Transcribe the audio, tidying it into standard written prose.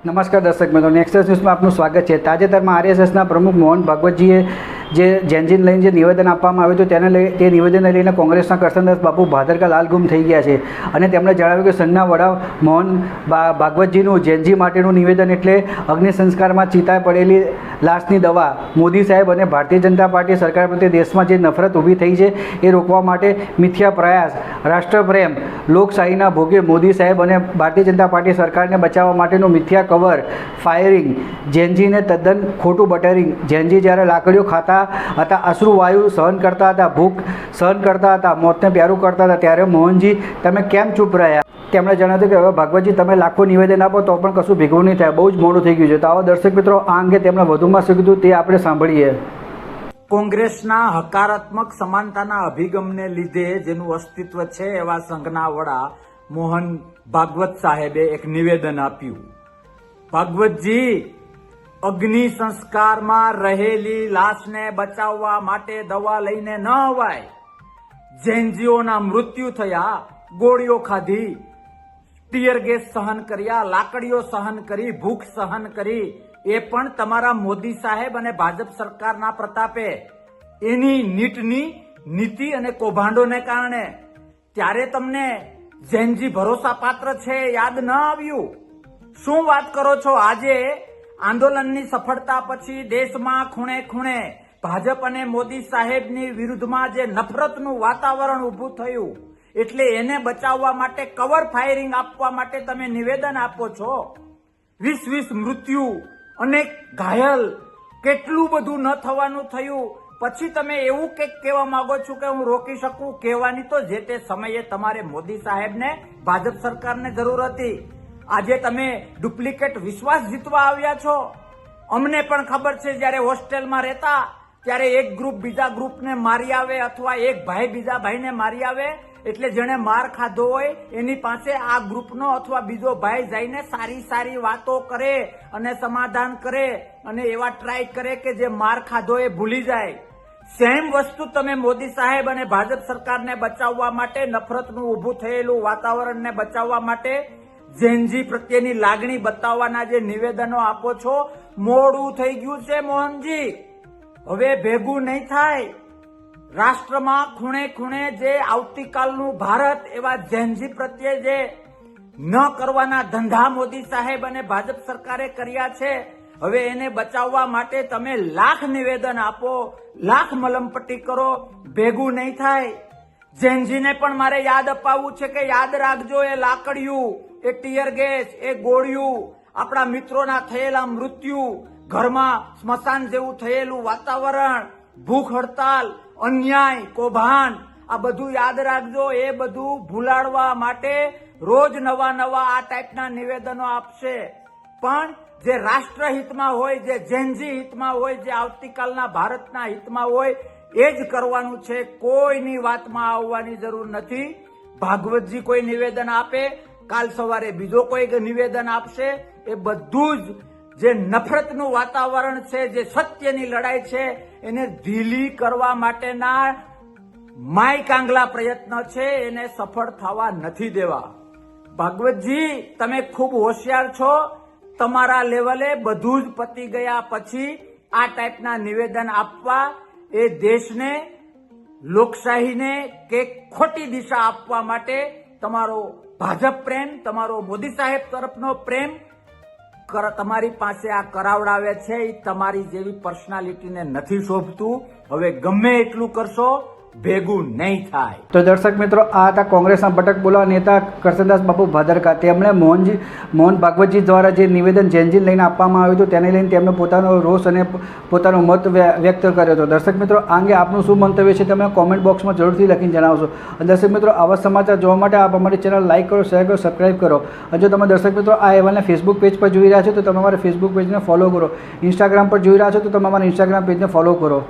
નમસ્કાર દર્શક મિત્રો, નેક્સસ ન્યૂઝમાં આપનું સ્વાગત છે। તાજેતરમાં આરએસએસના પ્રમુખ મોહન ભાગવતજીએ જે જેનજીને લઈને જે નિવેદન આપવામાં આવ્યું હતું તે નિવેદનને લઈને કોંગ્રેસના કરસનદાસ બાપુ ભાદરકા લાલગુમ થઈ ગયા છે અને તેમણે જણાવ્યું કે સંઘના વડા મોહન ભાગવતજીનું જેનજી માટેનું નિવેદન એટલે અગ્નિ સંસ્કારમાં ચિતાએ પડેલી લાશની દવા। મોદી સાહેબ અને ભારતીય જનતા પાર્ટી સરકાર પ્રત્યે દેશમાં જે નફરત ઊભી થઈ છે એ રોકવા માટે મિથ્યા પ્રયાસ, રાષ્ટ્રપ્રેમ, લોકશાહીના ભોગે મોદી સાહેબ અને ભારતીય જનતા પાર્ટી સરકારને બચાવવા માટેનું મિથ્યા કવર, ફાયરિંગ, જેનજીને તદ્દન ખોટું બટરિંગ। જેનજી જ્યારે લાકડીઓ ખાતા હતા, અશ્રુવાયુ સહન કરતા હતા, ભૂખ સહન કરતા હતા, મોતને પ્યારું કરતા હતા, ત્યારે મોહનજી તમે કેમ ચૂપ રહ્યા? તેમણે જણાવ્યું કે હવે ભાગવતજી તમે લાખો નિવેદન આપો તો પણ કશું ભેગું નહીં થાય, બહુ જ મોડું થઈ ગયું છે। તો આવો દર્શક મિત્રો, આ અંગે તેમણે વધુમાં શું કીધું તે આપણે સાંભળીએ। કોંગ્રેસના હકારાત્મક સમાનતાના અભિગમને લીધે જેનું અસ્તિત્વ છે એવા સંઘના વડા મોહન ભાગવત સાહેબે એક નિવેદન આપ્યું। ભાગવતજી, અગ્નિ સંસ્કારમાં રહેલી લાશને બચાવવા માટે દવા લઈને ન અવાય। જેનજીઓના મૃત્યુ થયા, ગોળીઓ ખાધી, ટીયર ગેસ સહન કર્યા, લાકડીઓ સહન કરી, ભૂખ સહન કરી, એ પણ તમારા મોદી સાહેબ અને ભાજપ સરકારના પ્રતાપે, એની નીટની નીતિ અને કૌભાંડોને કારણે। ત્યારે તમને જેનજી ભરોસાપાત્ર છે યાદ ન આવ્યું? શું વાત કરો છો? આજે આંદોલનની સફળતા પછી દેશમાં ખૂણે ખૂણે ભાજપ અને મોદી સાહેબની વિરુદ્ધમાં જે નફરતનું વાતાવરણ ઊભું થયું, એટલે એને બચાવવા માટે કવર ફાયરિંગ આપવા માટે તમે નિવેદન આપો છો। 20 મૃત્યુ, અનેક ઘાયલ, કેટલું બધું ન થવાનું થયું, પછી તમે એવું કંઈક કહેવા માંગો છો કે હું રોકી શકું? કહેવાની તો જે તે સમયે તમારે મોદી સાહેબને, ભાજપ સરકારને જરૂર હતી। આજે તમે ડુપ્લિકેટ વિશ્વાસ જીતવા આવ્યા છો। અમને પણ ખબર છે, જ્યારે હોસ્ટેલમાં રહેતા ત્યારે એક ગ્રુપ બીજા ગ્રુપને મારી આવે અથવા એક ભાઈ બીજા ભાઈને મારી આવે, એટલે જેણે માર ખાધો હોય એની પાસે આ ગ્રુપનો અથવા બીજો ભાઈ જઈને સારી સારી વાતો કરે અને સમાધાન કરે અને એવા ટ્રાય કરે કે જે માર ખાધો એ ભૂલી જાય। સેમ વસ્તુ તમે મોદી સાહેબ અને ભાજપ સરકારને બચાવવા માટે, નફરતનું ઊભું થયેલું વાતાવરણને બચાવવા માટે, જેનજી પ્રત્યેની લાગણી બતાવવાના જે નિવેદનો આપો છો, મોડું થઈ ગયું છે મોહનજી, હવે ભેગું નહીં થાય। રાષ્ટ્રમાં ખૂણે ખૂણે જે આવતીકાલનું ભારત એવા જેનજી પ્રત્યે જે ન કરવાના ધંધા મોદી સાહેબ અને ભાજપ સરકારે કર્યા છે, હવે એને બચાવવા માટે તમે લાખ નિવેદન આપો, લાખ મલમપટ્ટી કરો, ભેગું નહીં થાય। જેનજીને પણ મારે યાદ અપાવવું છે કે યાદ રાખજો, એ લાકડિયું, એ ટીયર ગેસ, એ ગોળિયું, આપણા મિત્રોના થયેલા મૃત્યુ, ઘરમાં સ્મશાન જેવું થયેલું વાતાવરણ, ભૂખ હડતાલ, અન્યાય, કૌભાંડ, આ બધું યાદ રાખજો। એ બધું ભૂલાડવા માટે રોજ નવા નવા આ ટાઈપના નિવેદનો આપશે, પણ જે રાષ્ટ્રહિતમાં હોય, જે જેનજી હિતમાં હોય, જે આવતીકાલના ભારતના હિતમાં હોય એ જ કરવાનું છે। કોઈની વાતમાં આવવાની જરૂર નથી। ભાગવતજી કોઈ નિવેદન આપે, કાલ સવારે બીજો કોઈ નિવેદન આપશે, એ બધું જ જે નફરતનું વાતાવરણ છે, જે સત્યની લડાઈ છે, એને ઢીલી કરવા માટેના માય કાંગલા પ્રયત્ન છે, એને સફળ થવા નથી દેવા। ભાગવતજી, તમે ખૂબ હોશિયાર છો। તમારા લેવલે બધું જ પતી ગયા પછી આ ટાઈપના નિવેદન આપવા એ દેશને, લોકશાહીને કે ખોટી દિશા આપવા માટે તમારો ભાજપ પ્રેમ, તમારો મોદી સાહેબ તરફનો પ્રેમ તમારી પાસે આ કરાવડાવે છે, એ તમારી જેવી પર્સનાલિટીને નથી શોભતું। હવે ગમે એટલું કરશો, ભેગું નહીં થાય। તો દર્શક મિત્રો, આ હતા કોંગ્રેસના બટક બોલા નેતા કરસનદાસ બાપુ ભાદરકા। તેમણે મોહન ભાગવતજી દ્વારા જે નિવેદન જેનજીને લઈને આપવામાં આવ્યું હતું તેને લઈને તેમણે પોતાનો રોષ અને પોતાનો મત વ્યક્ત કર્યો હતો। દર્શક મિત્રો, આ અંગે આપનું શું મંતવ્ય છે તમે કોમેન્ટ બોક્સમાં જરૂરથી લખીને જણાવશો। દર્શક મિત્રો, આવા સમાચાર જોવા માટે આપ અમારી ચેનલ લાઇક કરો, શેર કરો, સબસ્ક્રાઇબ કરો। અને જો તમે દર્શક મિત્રો આ અહેવાલને ફેસબુક પેજ પર જોઈ રહ્યા છો તો તમે અમારા ફેસબુક પેજને ફોલો કરો, ઇન્સ્ટાગ્રામ પર જોઈ રહ્યા છો તો તમે અમારા ઇન્સ્ટાગ્રામ પેજને ફોલો કરો।